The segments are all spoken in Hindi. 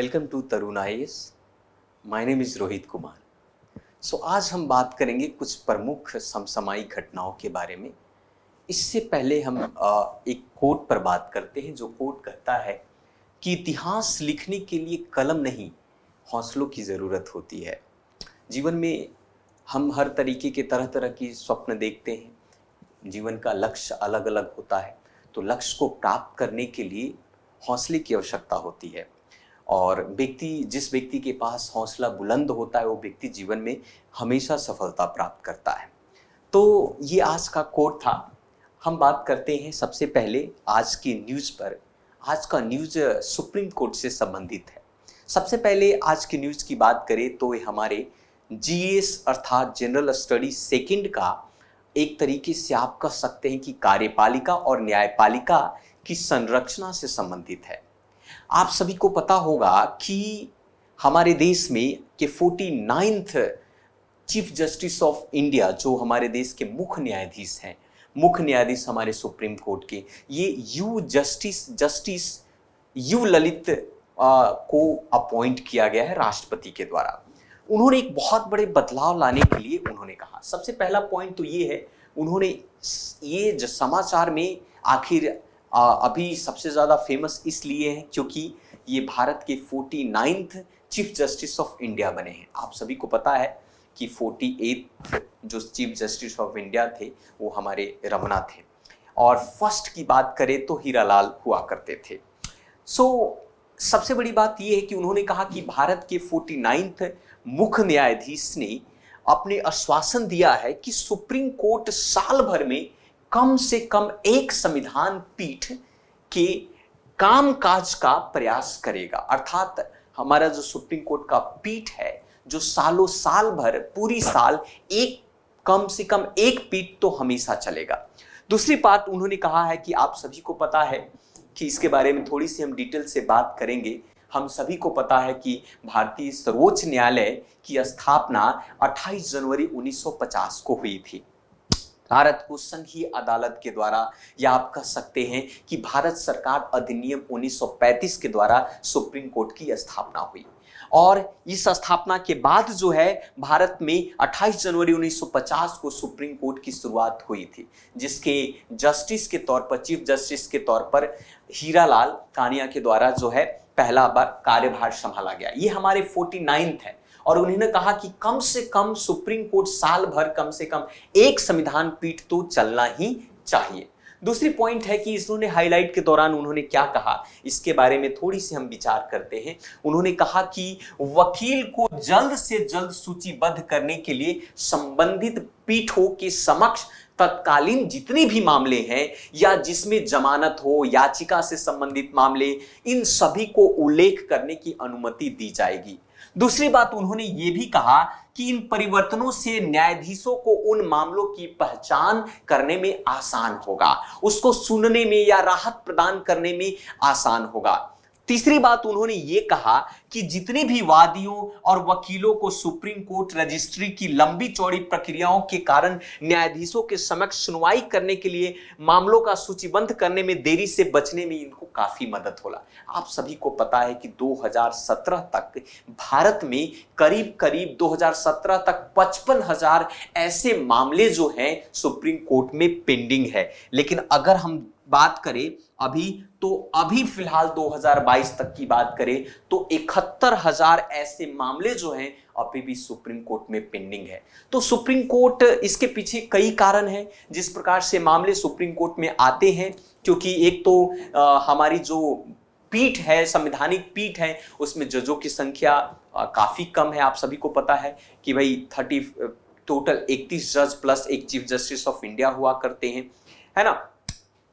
Welcome to Tarun IAS. My name is Rohit Kumar. आज हम बात करेंगे कुछ प्रमुख समसामयिक घटनाओं के बारे में। इससे पहले हम एक कोट पर बात करते हैं, जो कोट कहता है कि इतिहास लिखने के लिए कलम नहीं, हौसलों की ज़रूरत होती है। जीवन में हम हर तरीके के तरह तरह की स्वप्न देखते हैं। जीवन का लक्ष्य अलग अलग होता है, तो लक्ष्य को प्राप्त करने के लिए हौसले की आवश्यकता होती है। और जिस व्यक्ति के पास हौसला बुलंद होता है, वो व्यक्ति जीवन में हमेशा सफलता प्राप्त करता है। तो ये आज का कोट था। हम बात करते हैं सबसे पहले आज की न्यूज़ पर। आज का न्यूज़ सुप्रीम कोर्ट से संबंधित है। सबसे पहले आज की न्यूज़ की बात करें तो ये हमारे जीएस अर्थात जनरल स्टडी सेकंड का एक तरीके से आप कह सकते हैं कि कार्यपालिका और न्यायपालिका की संरचना से संबंधित है। आप सभी को पता होगा कि हमारे देश में के 49th chief justice of India, जो हमारे देश के मुख्य न्यायाधीश हैं, मुख्य न्यायाधीश हमारे सुप्रीम कोर्ट के, ये जस्टिस यू ललित को अपॉइंट किया गया है राष्ट्रपति के द्वारा। उन्होंने एक बहुत बड़े बदलाव लाने के लिए उन्होंने कहा, सबसे पहला पॉइंट तो ये है, उन्होंने ये समाचार में आखिर अभी सबसे ज़्यादा फेमस इसलिए है क्योंकि ये भारत के 49th chief justice of India बने हैं। आप सभी को पता है कि 48th जो चीफ जस्टिस ऑफ इंडिया थे वो हमारे रमन्ना थे, और फर्स्ट की बात करें तो हीरालाल हुआ करते थे। सबसे बड़ी बात ये है कि उन्होंने कहा कि भारत के 49th मुख्य न्यायाधीश ने अपने आश्वासन दिया है कि सुप्रीम कोर्ट साल भर में कम से कम एक संविधान पीठ के कामकाज का प्रयास करेगा। अर्थात हमारा जो सुप्रीम कोर्ट का पीठ है, जो साल भर पूरी साल कम से कम एक पीठ तो हमेशा चलेगा। दूसरी बात उन्होंने कहा है कि आप सभी को पता है कि इसके बारे में थोड़ी सी हम डिटेल से बात करेंगे। हम सभी को पता है कि भारतीय सर्वोच्च न्यायालय की स्थापना 28 जनवरी 1950 को हुई थी। भारत को संघीय अदालत के द्वारा, या आप कह सकते हैं कि भारत सरकार अधिनियम 1935 के द्वारा सुप्रीम कोर्ट की स्थापना हुई। और इस स्थापना के बाद जो है भारत में 28 जनवरी 1950 को सुप्रीम कोर्ट की शुरुआत हुई थी, जिसके जस्टिस के तौर पर, चीफ जस्टिस के तौर पर हीरालाल कानिया के द्वारा जो है पहला बार कार्यभार संभाला गया। ये हमारे 49th है। और उन्होंने कहा कि कम से कम सुप्रीम कोर्ट साल भर कम से कम एक संविधान पीठ तो चलना ही चाहिए। दूसरी पॉइंट है कि इन्होंने हाईलाइट के दौरान उन्होंने क्या कहा, इसके बारे में थोड़ी सी हम विचार करते हैं। उन्होंने कहा कि वकील को जल्द से जल्द सूचीबद्ध करने के लिए संबंधित पीठों के समक्ष तत्कालीन जितने भी मामले हैं, या जिसमें जमानत हो, याचिका से संबंधित मामले, इन सभी को उल्लेख करने की अनुमति दी जाएगी। दूसरी बात उन्होंने ये भी कहा कि इन परिवर्तनों से न्यायाधीशों को उन मामलों की पहचान करने में आसान होगा, उसको सुनने में या राहत प्रदान करने में आसान होगा। तीसरी बात उन्होंने ये कहा कि जितने भी वादियों और वकीलों को सुप्रीम कोर्ट रजिस्ट्री की लंबी चौड़ी प्रक्रियाओं के कारण न्यायाधीशों के समक्ष सुनवाई करने के लिए मामलों का सूचीबद्ध करने में देरी से बचने में इनको काफी मदद होला। आप सभी को पता है कि 2017 तक भारत में करीब 2017 तक 55,000 ऐसे मामले जो हैं सुप्रीम कोर्ट में पेंडिंग है। लेकिन अगर हम बात करें अभी फिलहाल 2022 तक की बात करें तो 71,000 ऐसे मामले जो हैं अभी भी सुप्रीम कोर्ट में पेंडिंग है। तो सुप्रीम कोर्ट, इसके पीछे कई कारण हैं जिस प्रकार से मामले सुप्रीम कोर्ट में आते हैं, क्योंकि एक तो हमारी जो पीठ है, संवैधानिक पीठ है, उसमें जजों की संख्या काफी कम है। आप सभी को पता है कि भाई टोटल 31 जज प्लस एक चीफ जस्टिस ऑफ इंडिया हुआ करते हैं, है ना।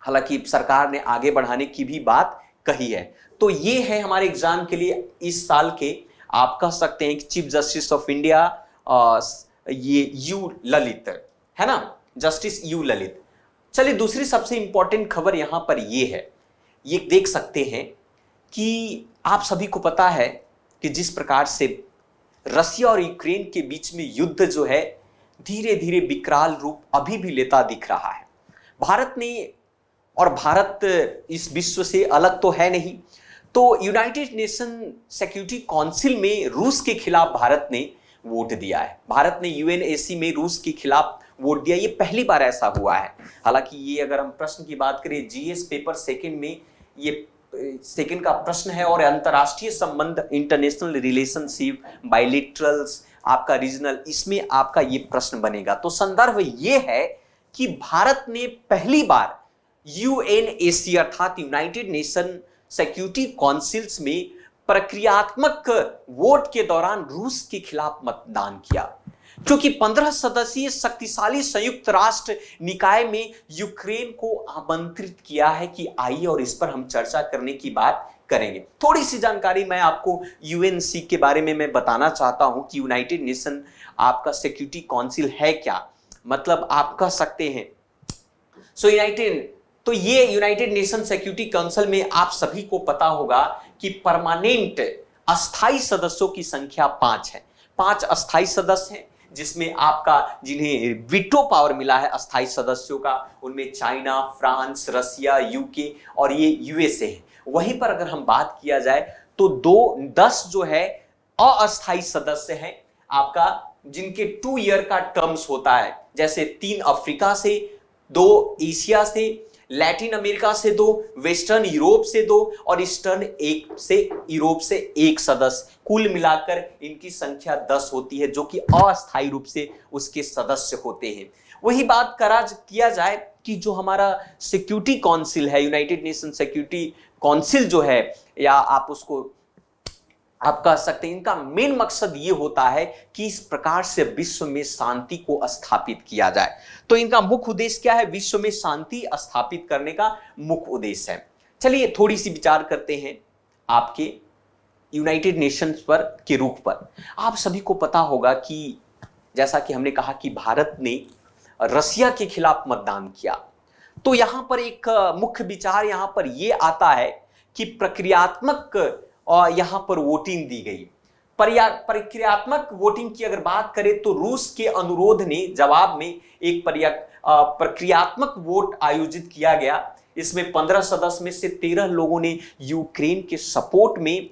हालांकि सरकार ने आगे बढ़ाने की भी बात कही है। तो ये है हमारे एग्जाम के लिए इस साल के, आप कह सकते हैं कि चीफ जस्टिस ऑफ इंडिया ये यू ललित है ना, जस्टिस यू ललित। चलिए दूसरी सबसे इंपॉर्टेंट खबर यहां पर ये है, ये देख सकते हैं कि आप सभी को पता है कि जिस प्रकार से रसिया और यूक्रेन के बीच में युद्ध जो है धीरे धीरे विकराल रूप अभी भी लेता दिख रहा है। भारत इस विश्व से अलग तो है नहीं, तो यूनाइटेड नेशन सिक्योरिटी काउंसिल में रूस के खिलाफ भारत ने वोट दिया है। भारत ने यूएनएसी में रूस के खिलाफ वोट दिया, ये पहली बार ऐसा हुआ है। हालांकि ये अगर हम प्रश्न की बात करें, जीएस पेपर सेकंड में ये सेकंड का प्रश्न है, और अंतरराष्ट्रीय संबंध, इंटरनेशनल रिलेशनशिप, बायलैटरल्स, आपका रीजनल, इसमें आपका ये प्रश्न बनेगा। तो संदर्भ ये है कि भारत ने पहली बार यूएनएसी अर्थात यूनाइटेड नेशन सिक्योरिटी काउंसिल्स में प्रक्रियात्मक वोट के दौरान रूस के खिलाफ मतदान किया, क्योंकि 15 सदस्यीय शक्तिशाली संयुक्त राष्ट्र निकाय में यूक्रेन को आमंत्रित किया है कि आइए और इस पर हम चर्चा करने की बात करेंगे। थोड़ी सी जानकारी मैं आपको यूएनसी के बारे में मैं बताना चाहता हूं कि यूनाइटेड नेशन आपका सिक्योरिटी काउंसिल है क्या, मतलब आप कह सकते हैं ये यूनाइटेड नेशन सिक्योरिटी काउंसिल में आप सभी को पता होगा कि परमानेंट अस्थाई सदस्यों की संख्या 5 है। 5 अस्थाई सदस्य हैं, जिसमें आपका जिन्हें वीटो पावर मिला है अस्थाई सदस्यों का, उनमें चाइना, फ्रांस, रसिया, यूके और ये यूएसए है। वहीं पर अगर हम बात किया जाए तो 10 जो है अस्थाई सदस्य हैं आपका, जिनके 2 ईयर का टर्म्स होता है, जैसे 3 अफ्रीका से, 2 एशिया से, लैटिन अमेरिका से 2, वेस्टर्न यूरोप से 2 और ईस्टर्न यूरोप से 1 सदस्य। कुल मिलाकर इनकी संख्या 10 होती है, जो कि अस्थायी रूप से उसके सदस्य होते हैं। वही बात किया जाए कि जो हमारा सिक्योरिटी काउंसिल है, यूनाइटेड नेशन सिक्योरिटी काउंसिल जो है, या आप उसको आप कह सकते हैं, इनका मेन मकसद ये होता है कि इस प्रकार से विश्व में शांति को स्थापित किया जाए। तो इनका मुख्य उद्देश्य क्या है? विश्व में शांति स्थापित करने का मुख्य उद्देश्य है। चलिए थोड़ी सी विचार करते हैं आपके यूनाइटेड नेशंस पर के रुख पर। आप सभी को पता होगा कि जैसा कि हमने कहा कि भारत ने रसिया के खिलाफ मतदान किया, तो यहां पर एक मुख्य विचार यहां पर यह आता है कि प्रक्रियात्मक और यहां पर वोटिंग दी गई। प्रक्रियात्मक वोटिंग की अगर बात करें तो रूस के अनुरोध ने जवाब में एक प्रक्रियात्मक वोट आयोजित किया गया। इसमें 15 सदस्य में से 13 लोगों ने यूक्रेन के सपोर्ट में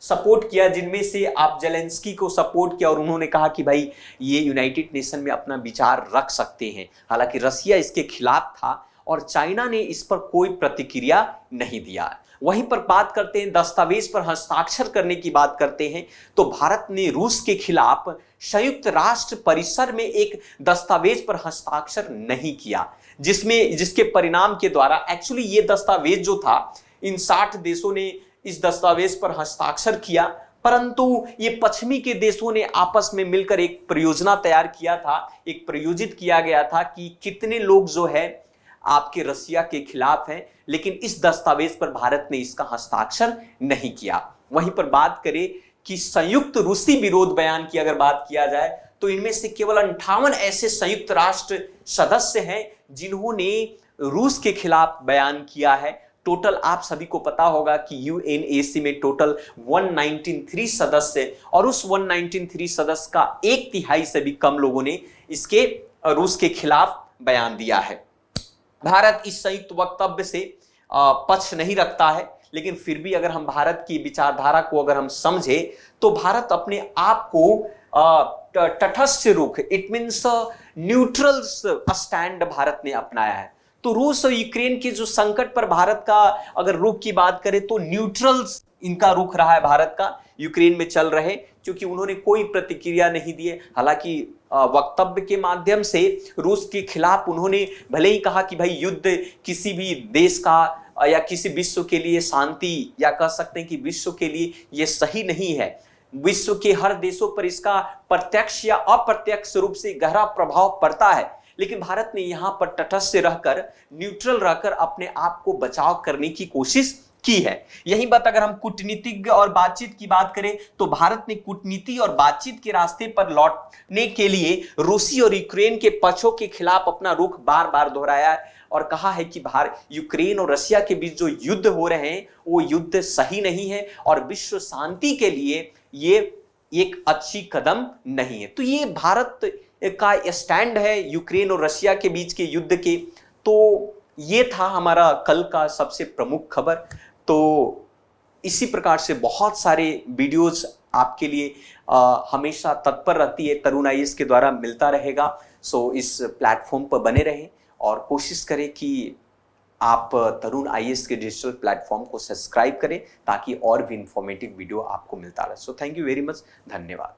सपोर्ट किया, जिनमें से आप जेलेंस्की को सपोर्ट किया और उन्होंने कहा कि भाई ये यूनाइटेड नेशन में अपना विचार रख सकते हैं। हालांकि रसिया इसके खिलाफ था और चाइना ने इस पर कोई प्रतिक्रिया नहीं दिया। वहीं पर बात करते हैं दस्तावेज पर हस्ताक्षर करने की बात करते हैं, तो भारत ने रूस के खिलाफ संयुक्त राष्ट्र परिसर में एक दस्तावेज पर हस्ताक्षर नहीं किया, जिसके परिणाम के द्वारा एक्चुअली ये दस्तावेज जो था, इन 60 देशों ने इस दस्तावेज पर हस्ताक्षर किया, परंतु ये पश्चिमी के देशों ने आपस में मिलकर एक परियोजना तैयार किया था, एक प्रयोजित किया गया था कि कितने लोग जो है आपके रसिया के खिलाफ हैं, लेकिन इस दस्तावेज पर भारत ने इसका हस्ताक्षर नहीं किया। वहीं पर बात करें कि संयुक्त रूसी विरोध बयान की अगर बात किया जाए तो इनमें से केवल 58 ऐसे संयुक्त राष्ट्र सदस्य हैं जिन्होंने रूस के खिलाफ बयान किया है। टोटल आप सभी को पता होगा कि यूएनएसी में टोटल 193 सदस्य, और उस 193 सदस्य का 1/3 से भी कम लोगों ने इसके रूस के खिलाफ बयान दिया है। भारत इस संयुक्त वक्तव्य से पक्ष नहीं रखता है, लेकिन फिर भी अगर हम भारत की विचारधारा को अगर हम समझे तो भारत अपने आप को तटस्थ रुख, it means neutral stand Bharat ने अपनाया है। तो रूस और यूक्रेन के जो संकट पर भारत का अगर रुख की बात करें तो न्यूट्रल इनका रुख रहा है भारत का यूक्रेन में चल रहे, क्योंकि उन्होंने कोई प्रतिक्रिया नहीं दी है। हालांकि वक्तव्य के माध्यम से रूस के खिलाफ उन्होंने भले ही कहा कि भाई युद्ध किसी भी देश का या किसी विश्व के लिए शांति, या कह सकते हैं कि विश्व के लिए यह सही नहीं है, विश्व के हर देशों पर इसका प्रत्यक्ष या अप्रत्यक्ष रूप से गहरा प्रभाव पड़ता है, लेकिन भारत ने यहां पर तटस्थ रहकर, न्यूट्रल रहकर अपने आप को बचाव करने की कोशिश की है। यही बात अगर हम कूटनीतिज्ञ और बातचीत की बात करें तो भारत ने कूटनीति और बातचीत के रास्ते पर लौटने के लिए रूसी और यूक्रेन के पक्षों के खिलाफ अपना रुख बार बार दोहराया है और कहा है कि यूक्रेन और रसिया के बीच जो युद्ध हो रहे हैं वो युद्ध सही नहीं है और विश्व शांति के लिए ये एक अच्छी कदम नहीं है। तो ये भारत का स्टैंड है यूक्रेन और रसिया के बीच के युद्ध के। तो ये था हमारा कल का सबसे प्रमुख खबर। तो इसी प्रकार से बहुत सारे वीडियोस आपके लिए हमेशा तत्पर रहती है, तरुण आईएएस के द्वारा मिलता रहेगा। सो इस प्लेटफॉर्म पर बने रहें और कोशिश करें कि आप तरुण आईएएस के डिजिटल प्लेटफॉर्म को सब्सक्राइब करें ताकि और भी इंफॉर्मेटिव वीडियो आपको मिलता रहे। So thank you very much, धन्यवाद।